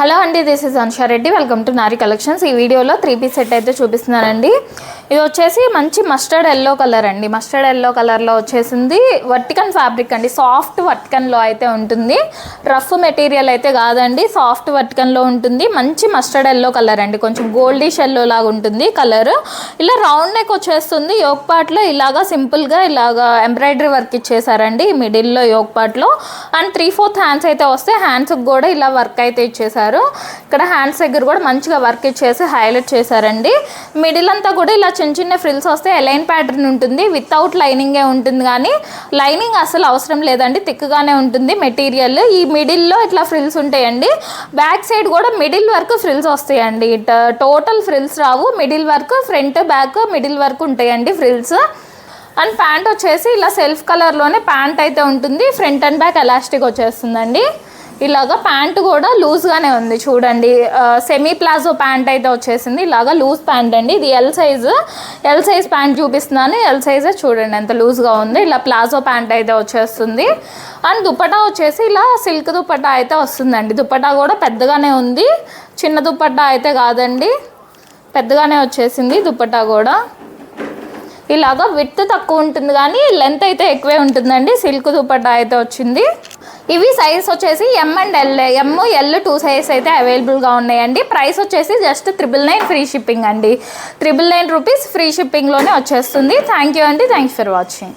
Hello అండి, this is Anusha Reddy. Welcome to Nari collections. ఈ వీడియోలో 3 పీస్ సెట్ అయితే చూపిస్తున్నానండి. ఇది వచ్చేసి మంచి మస్టర్డ్ ఎల్లో కలర్ అండి. మస్టర్డ్ ఎల్లో కలర్లో వచ్చేసింది. వర్టికన్ ఫ్యాబ్రిక్ అండి, సాఫ్ట్ వర్టికన్లో అయితే ఉంటుంది. రఫ్ మెటీరియల్ అయితే కాదండి, సాఫ్ట్ వర్టికన్లో ఉంటుంది. మంచి మస్టర్డ్ ఎల్లో కలర్ అండి, కొంచెం గోల్డిష్ ఎల్లో లాగా ఉంటుంది కలర్. ఇలా రౌండ్ నెక్ వచ్చేస్తుంది. యోక్ పార్ట్లో ఇలాగా సింపుల్గా ఇలాగా ఎంబ్రాయిడరీ వర్క్ ఇచ్చేసారండి మిడిల్లో యోక్ పార్ట్లో. అండ్ 3/4 హ్యాండ్స్ అయితే వస్తే హ్యాండ్స్కి కూడా ఇలా వర్క్ అయితే ఇచ్చేసారు. ఇక్కడ హ్యాండ్స్ దగ్గర కూడా మంచిగా వర్క్ ఇచ్చేసి హైలైట్ చేశారండి. మిడిల్ అంతా కూడా ఇలా చిన్న చిన్న ఫ్రిల్స్ వస్తే ఎలైన్ ప్యాటర్న్ ఉంటుంది. వితౌట్ లైనింగే ఉంటుంది, కానీ లైనింగ్ అసలు అవసరం లేదండి, థిక్గానే ఉంటుంది మెటీరియల్. ఈ మిడిల్లో ఇట్లా ఫ్రిల్స్ ఉంటాయండి. బ్యాక్ సైడ్ కూడా మిడిల్ వరకు ఫ్రిల్స్ వస్తాయండి. టోటల్ ఫ్రిల్స్ రావు, మిడిల్ వరకు ఫ్రంట్ బ్యాక్ మిడిల్ వరకు ఉంటాయండి ఫ్రిల్స్. అండ్ ప్యాంట్ వచ్చేసి ఇలా సెల్ఫ్ కలర్లోనే ప్యాంట్ అయితే ఉంటుంది. ఫ్రంట్ అండ్ బ్యాక్ ఎలాస్టిక్ వచ్చేస్తుందండి. ఇలాగా ప్యాంట్ కూడా లూజ్గానే ఉంది చూడండి. సెమీ ప్లాజో ప్యాంట్ అయితే వచ్చేసింది. ఇలాగా లూజ్ ప్యాంట్ అండి. ఇది ఎల్ సైజ్ ప్యాంట్ చూపిస్తున్నాను. ఎల్ సైజే చూడండి ఎంత లూజ్గా ఉంది. ఇలా ప్లాజో ప్యాంట్ అయితే వచ్చేస్తుంది. అండ్ దుపట్టా వచ్చేసి ఇలా సిల్క్ దుపట్టా అయితే వస్తుందండి. దుపట్టా కూడా పెద్దగానే ఉంది, చిన్న దుపట్టా అయితే కాదండి, పెద్దగానే వచ్చేసింది దుపట్టా కూడా. ఇలాగా విడ్త్ తక్కువ ఉంటుంది కానీ లెంత్ అయితే ఎక్కువే ఉంటుందండి. సిల్క్ దుపట్టా అయితే వచ్చింది. ఇవి సైజ్ వచ్చేసి ఎమ్ అండ్ ఎల్ 2 సైజ్ అయితే అవైలబుల్గా ఉన్నాయండి. ప్రైస్ వచ్చేసి జస్ట్ 999 ఫ్రీ షిప్పింగ్ అండి. 999 రూపీస్ ఫ్రీ షిప్పింగ్లోనే వచ్చేస్తుంది. థ్యాంక్ యూ అండి, థ్యాంక్స్ ఫర్ వాచింగ్.